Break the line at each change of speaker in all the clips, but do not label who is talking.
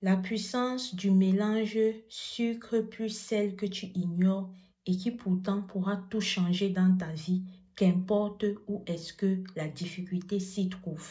La puissance du mélange sucre plus sel que tu ignores et qui pourtant pourra tout changer dans ta vie, qu'importe où est-ce que la difficulté s'y trouve.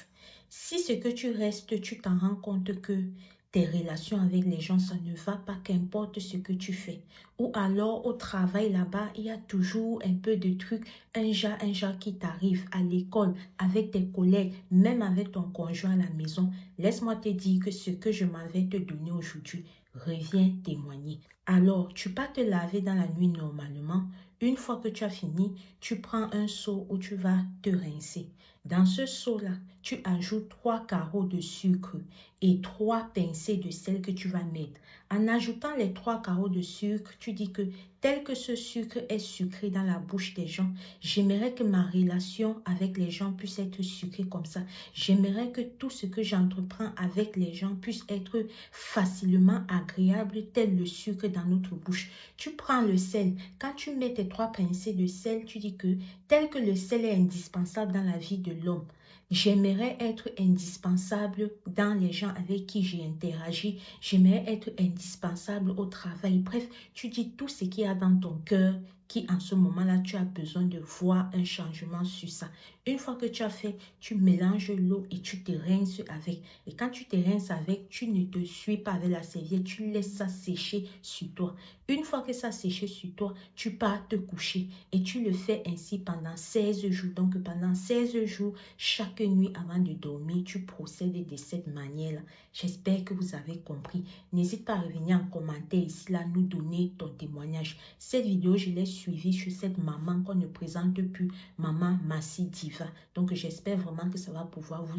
Si ce que tu restes, tu t'en rends compte que tes relations avec les gens, ça ne va pas, qu'importe ce que tu fais. Ou alors au travail là-bas, il y a toujours un peu de trucs, un genre qui t'arrive à l'école, avec tes collègues, même avec ton conjoint à la maison. Laisse-moi te dire que ce que je m'avais te donné aujourd'hui revient témoigner. Alors, tu vas te laver dans la nuit normalement. Une fois que tu as fini, tu prends un seau où tu vas te rincer. Dans ce seau-là, tu ajoutes 3 carreaux de sucre et 3 pincées de sel que tu vas mettre. En ajoutant les 3 carreaux de sucre, tu dis que tel que ce sucre est sucré dans la bouche des gens, j'aimerais que ma relation avec les gens puisse être sucrée comme ça. J'aimerais que tout ce que j'entreprends avec les gens puisse être facilement agréable, tel le sucre dans notre bouche. Tu prends le sel. Quand tu mets tes 3 pincées de sel, tu dis que tel que le sel est indispensable dans la vie de l'homme, j'aimerais être indispensable dans les gens avec qui j'ai interagi. J'aimerais être indispensable au travail. Bref, tu dis tout ce qu'il y a dans ton cœur qui en ce moment-là, tu as besoin de voir un changement sur ça. Une fois que tu as fait, tu mélanges l'eau et tu te rinces avec. Et quand tu te rinces avec, tu ne te suis pas avec la serviette, tu laisses ça sécher sur toi. Une fois que ça a séché sur toi, tu pars te coucher et tu le fais ainsi pendant 16 jours. Donc pendant 16 jours, chaque nuit avant de dormir, tu procèdes de cette manière-là. J'espère que vous avez compris. N'hésite pas à revenir en commentaire ici, là, nous donner ton témoignage. Cette vidéo, je l'ai suivie sur cette maman qu'on ne présente plus, maman Massi Diva. Donc, j'espère vraiment que ça va pouvoir vous